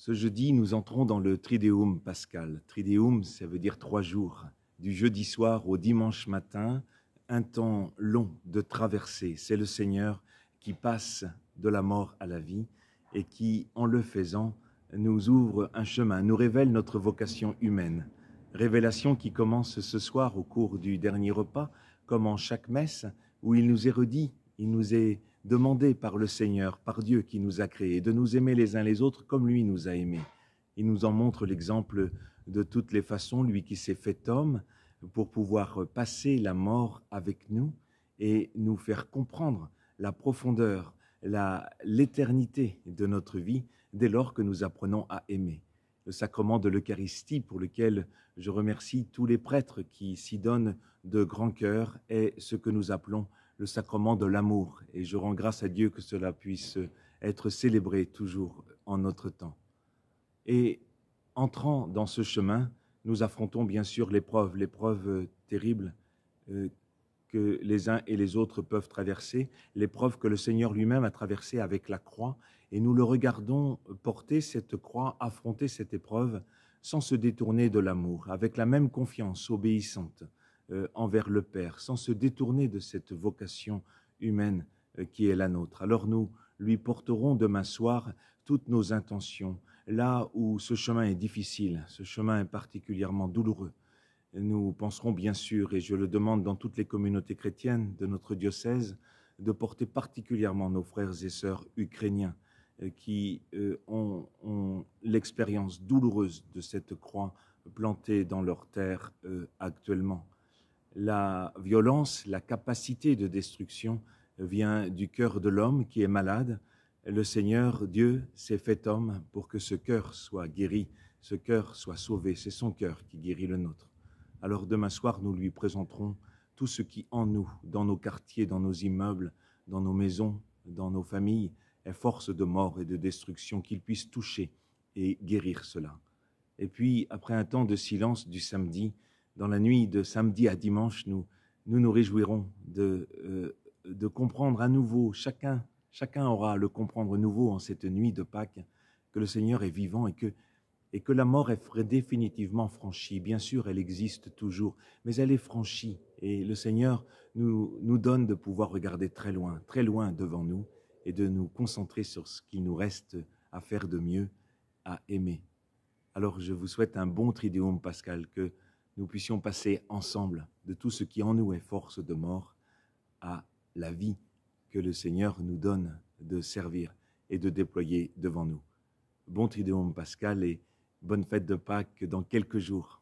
Ce jeudi, nous entrons dans le Trideum pascal. Trideum, ça veut dire 3 jours. Du jeudi soir au dimanche matin, un temps long de traversée. C'est le Seigneur qui passe de la mort à la vie et qui, en le faisant, nous ouvre un chemin, nous révèle notre vocation humaine. Révélation qui commence ce soir au cours du dernier repas, comme en chaque messe, où il nous est redit, il nous est demandé par le Seigneur, par Dieu qui nous a créés, de nous aimer les uns les autres comme lui nous a aimés. Il nous en montre l'exemple de toutes les façons, lui qui s'est fait homme, pour pouvoir passer la mort avec nous et nous faire comprendre la profondeur, l'éternité de notre vie dès lors que nous apprenons à aimer. Le sacrement de l'Eucharistie, pour lequel je remercie tous les prêtres qui s'y donnent de grand cœur, est ce que nous appelons le sacrement de l'amour. Et je rends grâce à Dieu que cela puisse être célébré toujours en notre temps. Et entrant dans ce chemin, nous affrontons bien sûr l'épreuve terrible que les uns et les autres peuvent traverser, l'épreuve que le Seigneur lui-même a traversée avec la croix, et nous le regardons porter cette croix, affronter cette épreuve, sans se détourner de l'amour, avec la même confiance obéissante envers le Père, sans se détourner de cette vocation humaine qui est la nôtre. Alors nous lui porterons demain soir toutes nos intentions, là où ce chemin est difficile, ce chemin est particulièrement douloureux. Nous penserons bien sûr, et je le demande dans toutes les communautés chrétiennes de notre diocèse, de porter particulièrement nos frères et sœurs ukrainiens qui ont l'expérience douloureuse de cette croix plantée dans leur terre actuellement. La violence, la capacité de destruction vient du cœur de l'homme qui est malade. Le Seigneur, Dieu, s'est fait homme pour que ce cœur soit guéri, ce cœur soit sauvé. C'est son cœur qui guérit le nôtre. Alors demain soir, nous lui présenterons tout ce qui en nous, dans nos quartiers, dans nos immeubles, dans nos maisons, dans nos familles, est force de mort et de destruction, qu'il puisse toucher et guérir cela. Et puis, après un temps de silence du samedi, dans la nuit de samedi à dimanche, nous réjouirons de comprendre à nouveau, chacun aura à le comprendre à nouveau en cette nuit de Pâques, que le Seigneur est vivant et que la mort est définitivement franchie. Bien sûr, elle existe toujours, mais elle est franchie. Et le Seigneur nous donne de pouvoir regarder très loin devant nous, et de nous concentrer sur ce qu'il nous reste à faire de mieux, à aimer. Alors je vous souhaite un bon Trideum pascal, que nous puissions passer ensemble de tout ce qui en nous est force de mort à la vie que le Seigneur nous donne de servir et de déployer devant nous. Bon Trideum pascal et bonne fête de Pâques dans quelques jours.